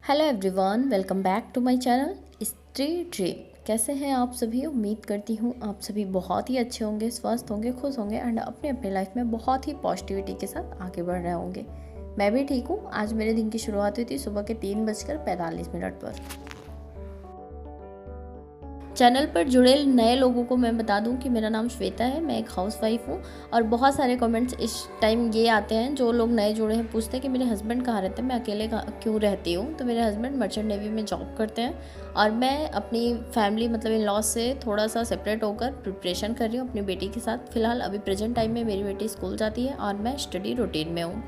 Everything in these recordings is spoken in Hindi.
Hello everyone, welcome back to my channel Stree dream. कैसे हैं आप सभी? उम्मीद करती हूँ आप सभी बहुत ही अच्छे होंगे, स्वस्थ होंगे, खुश होंगे एंड अपने अपने लाइफ में बहुत ही पॉजिटिविटी के साथ आगे बढ़ रहे होंगे। मैं भी ठीक हूँ। आज मेरे दिन की शुरुआत हुई थी सुबह के 3:45 पर। चैनल पर जुड़े नए लोगों को मैं बता दूं कि मेरा नाम श्वेता है, मैं एक हाउसवाइफ हूं। और बहुत सारे कमेंट्स इस टाइम ये आते हैं, जो लोग नए जुड़े हैं पूछते हैं कि मेरे हस्बैंड कहाँ रहते हैं, मैं अकेले क्यों रहती हूँ। तो मेरे हस्बैंड मर्चेंट नेवी में जॉब करते हैं और मैं अपनी फैमिली मतलब इन लॉज से थोड़ा सा सेपरेट होकर प्रिपरेशन कर रही हूँ अपनी बेटी के साथ। फिलहाल अभी प्रेजेंट टाइम में मेरी बेटी स्कूल जाती है और मैं स्टडी रूटीन में हूँ।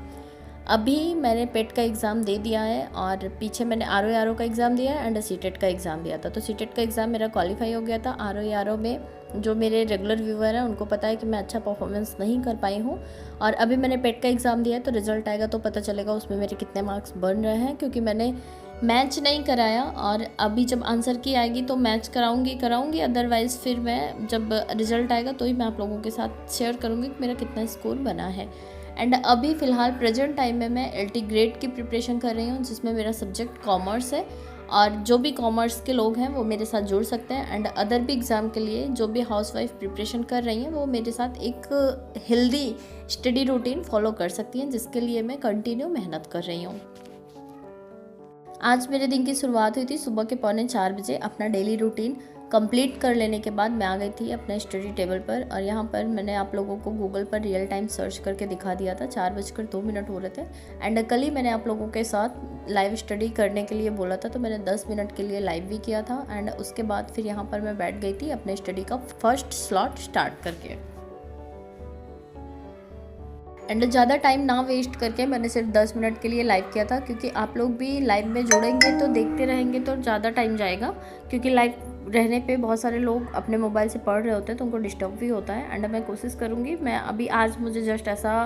अभी मैंने पेट का एग्ज़ाम दे दिया है और पीछे मैंने आर का एग्ज़ाम दिया है एंड सीटेट का एग्ज़ाम दिया था। तो सीटेट का एग्ज़ाम मेरा क्वालिफाई हो गया था। आर में जो मेरे रेगुलर व्यूअर हैं उनको पता है कि मैं अच्छा परफॉर्मेंस नहीं कर पाई हूँ। और अभी मैंने पेट का एग्ज़ाम दिया है, तो रिज़ल्ट आएगा तो पता चलेगा उसमें मेरे कितने मार्क्स बन रहे हैं, क्योंकि मैंने मैच नहीं कराया। और अभी जब आंसर की आएगी तो मैच कराऊंगी, अदरवाइज़ फिर मैं जब रिज़ल्ट आएगा तो ही मैं आप लोगों के साथ शेयर करूँगी कि मेरा कितना स्कोर बना है। एंड अभी फ़िलहाल प्रेजेंट टाइम में मैं LT ग्रेड की प्रिपरेशन कर रही हूँ, जिसमें मेरा सब्जेक्ट कॉमर्स है। और जो भी कॉमर्स के लोग हैं वो मेरे साथ जुड़ सकते हैं। एंड अदर भी एग्ज़ाम के लिए जो भी हाउसवाइफ प्रिपरेशन कर रही हैं वो मेरे साथ एक हेल्दी स्टडी रूटीन फॉलो कर सकती हैं, जिसके लिए मैं कंटिन्यू मेहनत कर रही हूँ। आज मेरे दिन की शुरुआत हुई थी सुबह के 3:45 अपना डेली रूटीन कंप्लीट कर लेने के बाद मैं आ गई थी अपने स्टडी टेबल पर। और यहाँ पर मैंने आप लोगों को गूगल पर रियल टाइम सर्च करके दिखा दिया था। 4:02 हो रहे थे एंड कल ही मैंने आप लोगों के साथ लाइव स्टडी करने के लिए बोला था, तो मैंने 10 मिनट के लिए लाइव भी किया था। एंड उसके बाद फिर यहाँ पर मैं बैठ गई थी अपने स्टडी का फर्स्ट स्लॉट स्टार्ट करके। एंड ज़्यादा टाइम ना वेस्ट करके मैंने सिर्फ 10 मिनट के लिए लाइव किया था, क्योंकि आप लोग भी लाइव में जुड़ेंगे तो देखते रहेंगे तो ज़्यादा टाइम जाएगा। क्योंकि लाइव रहने पे बहुत सारे लोग अपने मोबाइल से पढ़ रहे होते हैं तो उनको डिस्टर्ब भी होता है। एंड मैं कोशिश करूँगी, मैं अभी आज मुझे जस्ट ऐसा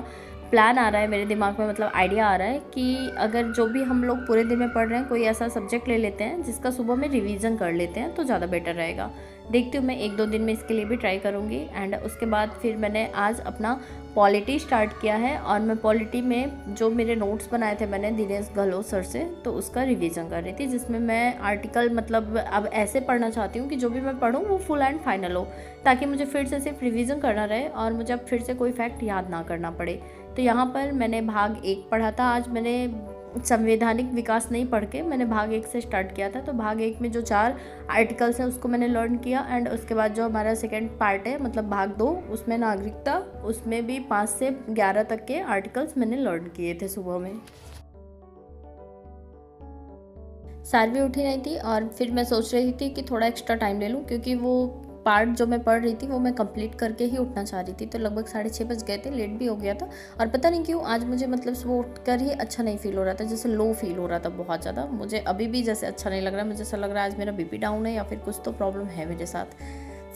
प्लान आ रहा है मेरे दिमाग में, मतलब आइडिया आ रहा है कि अगर जो भी हम लोग पूरे दिन में पढ़ रहे हैं कोई ऐसा सब्जेक्ट ले लेते हैं जिसका सुबह में रिवीजन कर लेते हैं तो ज़्यादा बेटर रहेगा। देखती हूँ, मैं 1-2 दिन में इसके लिए भी ट्राई करूँगी। एंड उसके बाद फिर मैंने आज अपना पॉलिटी स्टार्ट किया है और मैं पॉलिटी में जो मेरे नोट्स बनाए थे मैंने दिनेश गहलोत सर से, तो उसका रिवीजन कर रही थी, जिसमें मैं आर्टिकल मतलब अब ऐसे पढ़ना चाहती हूँ कि जो भी मैं पढ़ूँ वो फुल एंड फाइनल हो, ताकि मुझे फिर से सिर्फ रिवीजन करना रहे और मुझे अब फिर से कोई फैक्ट याद ना करना पड़े। तो यहाँ पर मैंने भाग 1 पढ़ा था। आज मैंने संवैधानिक विकास नहीं पढ़ के मैंने भाग 1 से स्टार्ट किया था। तो भाग 1 में जो 4 आर्टिकल्स हैं उसको मैंने लर्न किया। एंड उसके बाद जो हमारा सेकंड पार्ट है मतलब भाग 2, उसमें नागरिकता, उसमें भी 5 से 11 तक के आर्टिकल्स मैंने लर्न किए थे सुबह में। सारवी उठी नहीं थी और फिर मैं सोच रही थी कि थोड़ा एक्स्ट्रा टाइम ले लूँ, क्योंकि वो पार्ट जो मैं पढ़ रही थी वो मैं कंप्लीट करके ही उठना चाह रही थी। तो लगभग 6:30 बज गए थे, लेट भी हो गया था। और पता नहीं क्यों आज मुझे मतलब सुबह उठकर ही अच्छा नहीं फील हो रहा था, जैसे लो फील हो रहा था बहुत ज़्यादा। मुझे अभी भी जैसे अच्छा नहीं लग रहा, मुझे ऐसा लग रहा है आज मेरा BP डाउन है या फिर कुछ तो प्रॉब्लम है मेरे साथ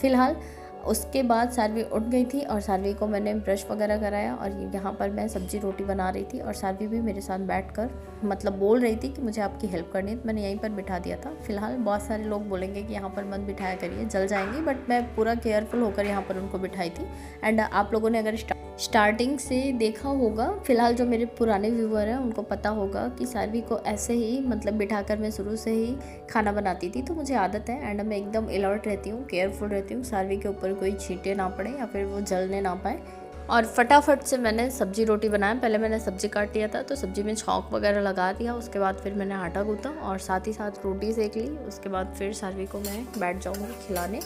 फ़िलहाल। उसके बाद सारवी उठ गई थी और सारवी को मैंने ब्रश वगैरह कराया और यहाँ पर मैं सब्जी रोटी बना रही थी और सारवी भी मेरे साथ बैठकर मतलब बोल रही थी कि मुझे आपकी हेल्प करनी है। तो मैंने यहीं पर बिठा दिया था। फिलहाल बहुत सारे लोग बोलेंगे कि यहाँ पर मत बिठाया करिए, जल जाएंगी, बट मैं पूरा केयरफुल होकर यहाँ पर उनको बिठाई थी। एंड आप लोगों ने अगर स्टार्टिंग से देखा होगा, फिलहाल जो मेरे पुराने व्यूअर हैं उनको पता होगा कि सारवी को ऐसे ही मतलब बिठाकर मैं शुरू से ही खाना बनाती थी, तो मुझे आदत है। एंड मैं एकदम अलर्ट रहती हूँ, केयरफुल रहती हूँ, सारवी के ऊपर कोई छींटे ना पड़े या फिर वो जलने ना पाए। और फटाफट से मैंने सब्जी रोटी बनाया। पहले मैंने सब्जी काट लिया था तो सब्जी में छौंक वगैरह लगा दिया। उसके बाद फिर मैंने आटा गूंथा और साथ ही साथ रोटी सेक ली। उसके बाद फिर सारवी को मैं बैठ जाऊँगी खिलाने।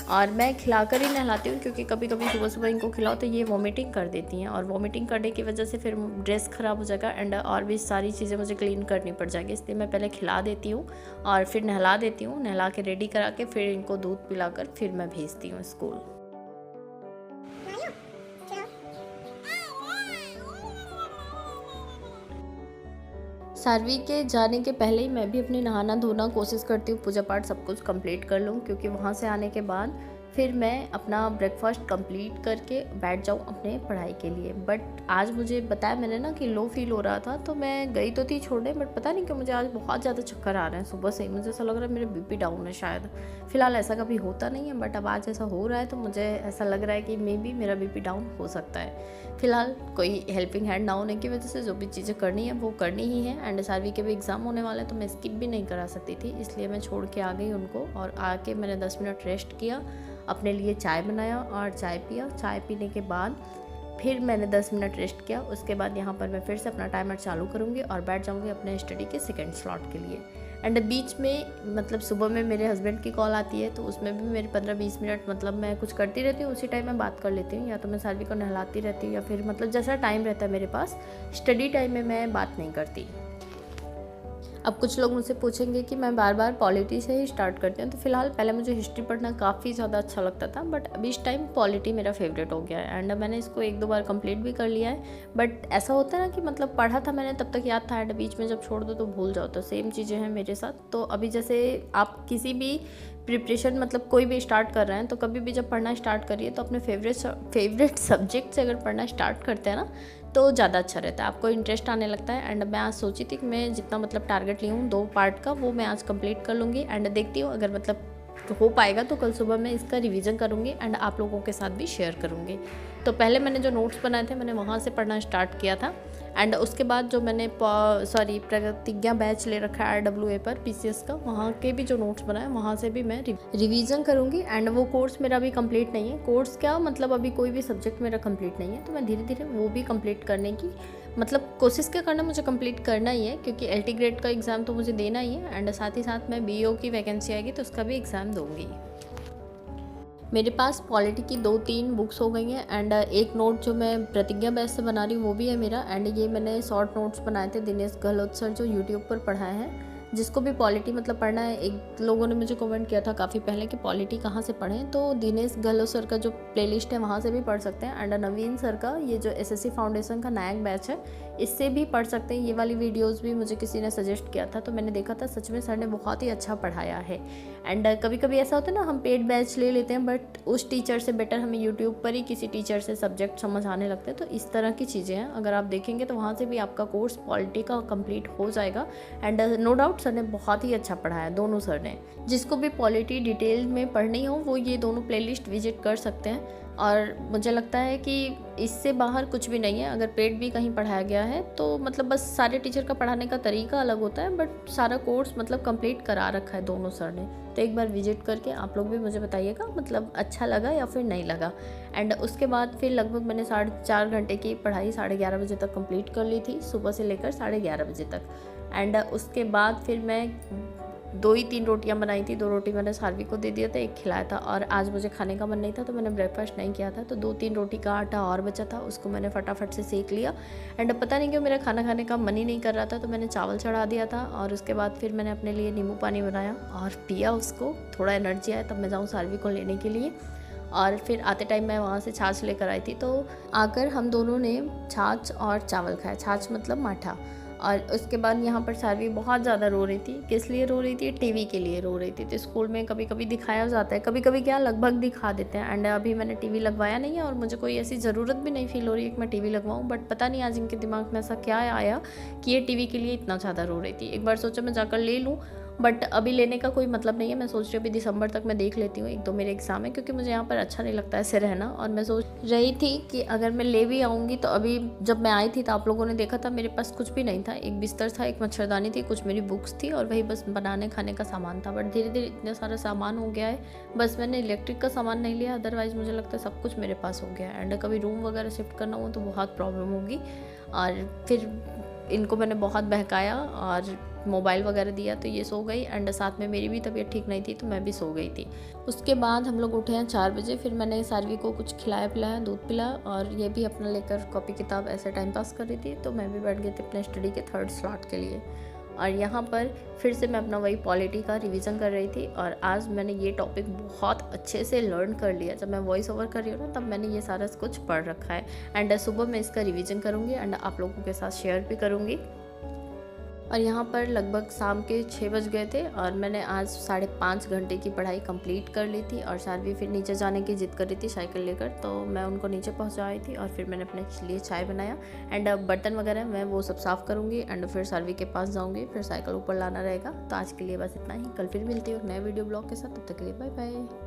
और मैं खिलाकर ही नहलाती हूँ, क्योंकि कभी कभी सुबह सुबह इनको खिलाओ तो ये वॉमिटिंग कर देती हैं और वॉमिटिंग करने की वजह से फिर ड्रेस ख़राब हो जाएगा एंड और भी सारी चीज़ें मुझे क्लीन करनी पड़ जाएगी। इसलिए मैं पहले खिला देती हूँ और फिर नहला देती हूँ। नहला के रेडी करा के फिर इनको दूध पिलाकर फिर मैं भेजती हूँ स्कूल। सारवी के जाने के पहले ही मैं भी अपनी नहाना धोना कोशिश करती हूँ, पूजा पाठ सब कुछ कंप्लीट कर लूँ, क्योंकि वहाँ से आने के बाद फिर मैं अपना ब्रेकफास्ट कंप्लीट करके बैठ जाऊँ अपने पढ़ाई के लिए। बट आज मुझे बताया मैंने ना कि लो फील हो रहा था, तो मैं गई तो थी छोड़ने, बट पता नहीं क्यों मुझे आज बहुत ज़्यादा चक्कर आ रहे हैं सुबह से ही। मुझे ऐसा लग रहा है मेरे बीपी डाउन है शायद। फ़िलहाल ऐसा कभी होता नहीं है, बट अब आज ऐसा हो रहा है तो मुझे ऐसा लग रहा है कि मे बी मेरा बीपी डाउन हो सकता है। फ़िलहाल कोई हेल्पिंग हैंड ना होने की वजह से जो भी चीज़ें करनी है वो करनी ही है। एंड सार्वी के भी एग्ज़ाम होने वाले हैं तो मैं स्किप भी नहीं करा सकती थी, इसलिए मैं छोड़ के आ गई उनको। और आके मैंने 10 मिनट रेस्ट किया, अपने लिए चाय बनाया और चाय पिया। चाय पीने के बाद फिर मैंने 10 मिनट रेस्ट किया। उसके बाद यहाँ पर मैं फिर से अपना टाइमर चालू करूँगी और बैठ जाऊँगी अपने स्टडी के सेकंड स्लॉट के लिए। एंड बीच में मतलब सुबह में मेरे हस्बैंड की कॉल आती है, तो उसमें भी मेरे 15-20 मिनट मतलब मैं कुछ करती रहती हूँ, उसी टाइम मैं बात कर लेती हूँ। या तो मैं सार्वी को नहलाती रहती हूँ, या फिर मतलब जैसा टाइम रहता है मेरे पास, स्टडी टाइम में मैं बात नहीं करती। अब कुछ लोग मुझसे पूछेंगे कि मैं बार बार पॉलिटी से ही स्टार्ट करती हूँ, तो फिलहाल पहले मुझे हिस्ट्री पढ़ना काफ़ी ज़्यादा अच्छा लगता था, बट अभी इस टाइम पॉलिटी मेरा फेवरेट हो गया है। एंड मैंने इसको 1-2 बार कंप्लीट भी कर लिया है। बट ऐसा होता है ना कि मतलब पढ़ा था मैंने तब तक याद था, एंड बीच में जब छोड़ दो तो भूल जाओ, तो सेम चीज़ें हैं मेरे साथ। तो अभी जैसे आप किसी भी प्रिपरेशन मतलब कोई भी स्टार्ट कर रहे हैं, तो कभी भी जब पढ़ना स्टार्ट करिए तो अपने फेवरेट सब्जेक्ट से अगर पढ़ना स्टार्ट करते हैं ना, तो ज़्यादा अच्छा रहता है, आपको इंटरेस्ट आने लगता है। एंड मैं आज सोची थी कि मैं जितना मतलब टारगेट ली हूँ 2 पार्ट का, वो मैं आज कंप्लीट कर लूँगी। एंड देखती हूँ अगर मतलब हो पाएगा तो कल सुबह मैं इसका रिवीजन करूँगी एंड आप लोगों के साथ भी शेयर करूँगी। तो पहले मैंने जो नोट्स बनाए थे मैंने वहाँ से पढ़ना स्टार्ट किया था। एंड उसके बाद जो मैंने प्रतिज्ञा बैच ले रखा है RWA पर PCS का, वहाँ के भी जो नोट्स बनाए वहाँ से भी मैं रिवीजन करूँगी। एंड वो कोर्स मेरा अभी कंप्लीट नहीं है। कोर्स क्या मतलब अभी कोई भी सब्जेक्ट मेरा कंप्लीट नहीं है, तो मैं धीरे धीरे वो भी कंप्लीट करने की मतलब कोशिश क्या करना, मुझे कंप्लीट करना ही है, क्योंकि LT ग्रेड का एग्ज़ाम तो मुझे देना ही है। एंड साथ ही साथ मैं BO की वैकेंसी आएगी तो उसका भी एग्ज़ाम दूँगी। मेरे पास पॉलिटी की 2-3 बुक्स हो गई हैं। एंड एक नोट जो मैं प्रतिज्ञा बैच से बना रही हूँ वो भी है मेरा। एंड ये मैंने शॉर्ट नोट्स बनाए थे दिनेश गहलोत सर जो यूट्यूब पर पढ़ाए हैं। जिसको भी पॉलिटी मतलब पढ़ना है, एक लोगों ने मुझे कमेंट किया था काफ़ी पहले कि पॉलिटी कहाँ से पढ़ें, तो दिनेश गहलोत सर का जो प्लेलिस्ट है वहाँ से भी पढ़ सकते हैं। एंड नवीन सर का ये जो SSC फाउंडेशन का नायक बैच है, इससे भी पढ़ सकते हैं। ये वाली वीडियोस भी मुझे किसी ने सजेस्ट किया था, तो मैंने देखा था सच में सर ने बहुत ही अच्छा पढ़ाया है। एंड कभी कभी ऐसा होता है ना, हम पेड बैच ले लेते हैं, बट उस टीचर से बेटर हमें यूट्यूब पर ही किसी टीचर से सब्जेक्ट समझ आने लगते हैं। तो इस तरह की चीज़ें हैं, अगर आप देखेंगे तो वहाँ से भी आपका कोर्स पॉलिटी का कंप्लीट हो जाएगा। एंड नो डाउट सर ने बहुत ही अच्छा पढ़ाया, दोनों सर ने। जिसको भी पॉलिटी डिटेल में पढ़नी हो वो ये दोनों प्लेलिस्ट विजिट कर सकते हैं। और मुझे लगता है कि इससे बाहर कुछ भी नहीं है। अगर पेड भी कहीं पढ़ाया गया है तो मतलब बस सारे टीचर का पढ़ाने का तरीका अलग होता है, बट सारा कोर्स मतलब कंप्लीट करा रखा है दोनों सर ने। तो एक बार विजिट करके आप लोग भी मुझे बताइएगा मतलब अच्छा लगा या फिर नहीं लगा। एंड उसके बाद फिर लगभग मैंने 4.5 घंटे की पढ़ाई 11:30 बजे तक कंप्लीट कर ली थी, सुबह से लेकर 11:30 बजे तक। एंड उसके बाद फिर मैं 2 ही 3 रोटियां बनाई थी। 2 रोटी मैंने सार्वी को दे दिया था, 1 खिलाया था। और आज मुझे खाने का मन नहीं था तो मैंने ब्रेकफास्ट नहीं किया था, तो 2-3 रोटी का आटा और बचा था, उसको मैंने फटाफट से सेक लिया। एंड पता नहीं क्यों मेरा खाना खाने का मन ही नहीं कर रहा था, तो मैंने चावल चढ़ा दिया था। और उसके बाद फिर मैंने अपने लिए नींबू पानी बनाया और पिया उसको, थोड़ा एनर्जी आया तब मैं जाऊँ सार्वी को लेने के लिए। और फिर आते टाइम मैं वहाँ से छाछ लेकर आई थी, तो आकर हम दोनों ने छाछ और चावल खाया। छाछ मतलब माठा। और उसके बाद यहाँ पर सार्वी बहुत ज़्यादा रो रही थी। किस लिए रो रही थी? टीवी के लिए रो रही थी। तो स्कूल में कभी कभी दिखाया जाता है, कभी कभी क्या लगभग दिखा देते हैं। एंड अभी मैंने टीवी लगवाया नहीं है और मुझे कोई ऐसी ज़रूरत भी नहीं फील हो रही है कि मैं टीवी लगवाऊँ। बट पता नहीं आज इनके दिमाग में ऐसा क्या आया कि ये टीवी के लिए इतना ज़्यादा रो रही थी। एक बार सोचा मैं जाकर ले लूँ, बट अभी लेने का कोई मतलब नहीं है। मैं सोच रही हूँ अभी दिसंबर तक मैं देख लेती हूँ, 1-2 मेरे एग्ज़ाम है, क्योंकि मुझे यहाँ पर अच्छा नहीं लगता ऐसे रहना। और मैं सोच रही थी कि अगर मैं ले भी आऊँगी तो अभी जब मैं आई थी तो आप लोगों ने देखा था मेरे पास कुछ भी नहीं था। एक बिस्तर था, एक मच्छरदानी थी, कुछ मेरी बुक्स थी और वही बस बनाने खाने का सामान था। बट धीरे धीरे इतना सारा सामान हो गया है, बस मैंने इलेक्ट्रिक का सामान नहीं लिया, अदरवाइज़ मुझे लगता है सब कुछ मेरे पास हो गया है। एंड कभी रूम वगैरह शिफ्ट करना हो तो बहुत प्रॉब्लम होगी। और फिर इनको मैंने बहुत बहकाया और मोबाइल वगैरह दिया तो ये सो गई। एंड साथ में मेरी भी तबीयत ठीक नहीं थी तो मैं भी सो गई थी। उसके बाद हम लोग उठे हैं 4 बजे। फिर मैंने सार्वी को कुछ खिलाया पिलाया, दूध पिलाया, और ये भी अपना लेकर कॉपी किताब ऐसे टाइम पास कर रही थी। तो मैं भी बैठ गई थी अपने स्टडी के 3rd स्लॉट के लिए। और यहाँ पर फिर से मैं अपना वही पॉलिटी का रिवीजन कर रही थी। और आज मैंने ये टॉपिक बहुत अच्छे से लर्न कर लिया। जब मैं वॉइस ओवर कर रही हूँ ना तब मैंने ये सारा कुछ पढ़ रखा है। एंड सुबह मैं इसका रिवीजन करूँगी एंड आप लोगों के साथ शेयर भी करूँगी। और यहाँ पर लगभग शाम के 6 बज गए थे और मैंने आज 5.5 घंटे की पढ़ाई कंप्लीट कर ली थी। और सानवी फिर नीचे जाने की ज़िद कर रही थी साइकिल लेकर, तो मैं उनको नीचे पहुँचाई थी और फिर मैंने अपने लिए चाय बनाया। एंड अब बर्तन वगैरह मैं वो सब साफ़ करूँगी एंड फिर सानवी के पास जाऊँगी, फिर साइकिल ऊपर लाना रहेगा। तो आज के लिए बस इतना ही, कल फिर मिलती हूँ एक नए वीडियो ब्लॉग के साथ। तब तक के लिए बाय बाय।